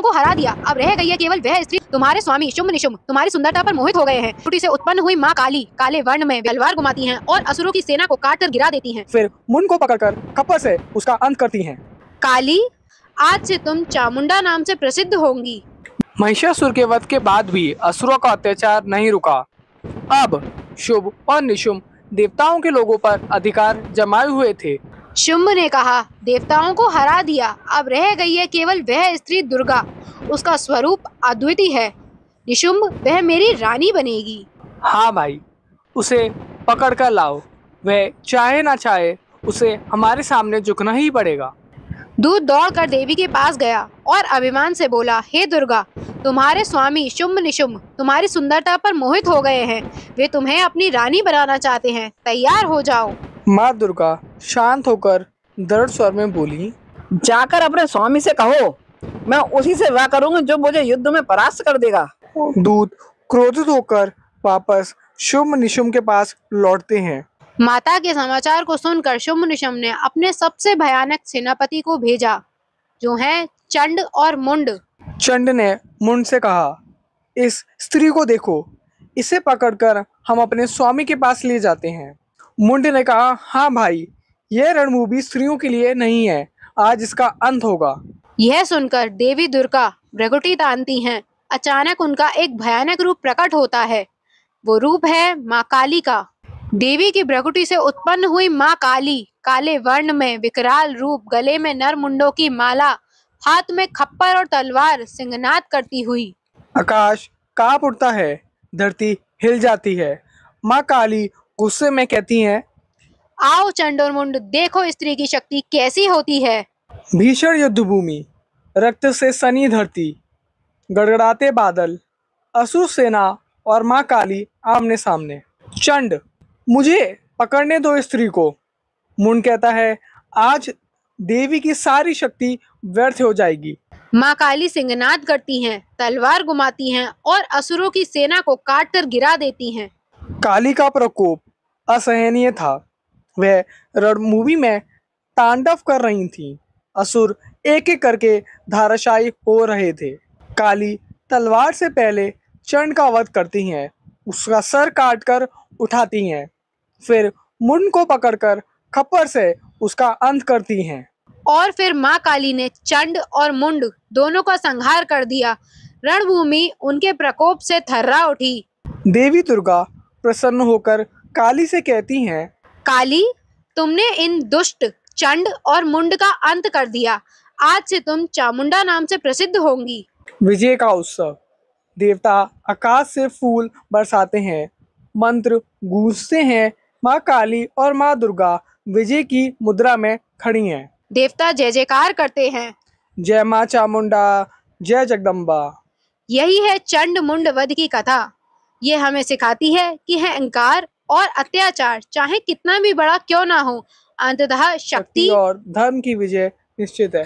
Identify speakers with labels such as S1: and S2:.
S1: को हरा दिया, अब रह गई है केवल वह स्त्री। तुम्हारे स्वामी शुंभ निशुंभ तुम्हारी सुंदरता पर मोहित हो गए हैं। त्रुटि से उत्पन्न हुई माँ काली काले वर्ण में तलवार घुमाती हैं और असुरों की सेना को काट कर गिरा देती हैं।
S2: फिर मुंड को पकड़कर खप्पर से उसका अंत करती हैं।
S1: काली, आज से तुम चामुंडा नाम से प्रसिद्ध होंगी।
S2: महिषासुर के वध के बाद भी असुरों का अत्याचार नहीं रुका। अब शुभ और निशुंभ देवताओं के लोगों पर अधिकार जमाए हुए थे।
S1: शुंभ ने कहा, देवताओं को हरा दिया, अब रह गई है केवल वह स्त्री दुर्गा, उसका स्वरूप अद्वितीय है। निशुंभ, वह मेरी रानी बनेगी।
S2: हाँ भाई, उसे पकड़ कर लाओ, वह चाहे ना चाहे उसे हमारे सामने झुकना ही पड़ेगा।
S1: दूत दौड़कर देवी के पास गया और अभिमान से बोला, हे दुर्गा, तुम्हारे स्वामी शुंभ निशुंभ तुम्हारी सुंदरता पर मोहित हो गए हैं, वे तुम्हें अपनी रानी बनाना चाहते हैं, तैयार हो जाओ।
S2: माँ दुर्गा शांत होकर दृढ़ स्वर में बोली,
S3: जाकर अपने स्वामी से कहो, मैं उसी से विवाह करूंगी जो मुझे युद्ध में परास्त कर देगा।
S2: दूत क्रोधित होकर वापस शुंभ निशुंभ के पास लौटते हैं।
S1: माता के समाचार को सुनकर शुंभ निशुंभ ने अपने सबसे भयानक सेनापति को भेजा, जो हैं चंड और मुंड।
S2: चंड ने मुंड से कहा, इस स्त्री को देखो, इसे पकड़कर हम अपने स्वामी के पास ले जाते हैं। मुंड ने कहा, हाँ भाई, यह रणभूमि स्त्रियों के लिए नहीं है, आज इसका अंत होगा।
S1: यह सुनकर देवी दुर्गा भ्रकुटी तानती हैं। अचानक उनका एक भयानक रूप प्रकट होता है। वो रूप है माँ काली का। देवी की भ्रकुटी से उत्पन्न हुई माँ काली काले वर्ण में विकराल रूप, गले में नर मुंडों की माला, हाथ में खप्पर और तलवार, सिंहनाद करती हुई।
S2: आकाश कांप उठता है, धरती हिल जाती है। माँ काली गुस्से में कहती हैं,
S1: आओ चंड और मुंड, देखो स्त्री की शक्ति कैसी होती है।
S2: भीषण युद्ध भूमि, रक्त से सनी धरती, गड़गड़ाते बादल, असुर सेना और माँ काली आमने सामने। चंड, मुझे पकड़ने दो स्त्री को। मुंड कहता है, आज देवी की सारी शक्ति व्यर्थ हो जाएगी।
S1: माँ काली सिंहनाद करती हैं, तलवार घुमाती हैं और असुरों की सेना को काट कर गिरा देती हैं।
S2: काली का प्रकोप असहनीय था। वह रणभूमि में तांडव कर रही थीं। असुर एक एक करके धाराशायी हो रहे थे। काली तलवार से पहले चंड का वध करती हैं, उसका सर काटकर उठाती हैं, फिर मुंड को पकड़कर खप्पर से उसका अंत करती हैं।
S1: और फिर माँ काली ने चंड और मुंड दोनों का संहार कर दिया। रणभूमि उनके प्रकोप से थर्रा उठी।
S2: देवी दुर्गा प्रसन्न होकर काली से कहती हैं,
S1: काली, तुमने इन दुष्ट चंड और मुंड का अंत कर दिया, आज से तुम चामुंडा नाम से प्रसिद्ध होंगी।
S2: विजय का उत्सव, देवता आकाश से फूल बरसाते हैं, मंत्र गूंजते हैं। माँ काली और माँ दुर्गा विजय की मुद्रा में खड़ी हैं।
S1: देवता जय जयकार करते हैं।
S2: जय माँ चामुंडा, जय जगदम्बा।
S1: यही है चंड मुंड वध की कथा। ये हमें सिखाती है कि अहंकार और अत्याचार चाहे कितना भी बड़ा क्यों ना हो, अंततः शक्ति
S2: और धर्म की विजय निश्चित है।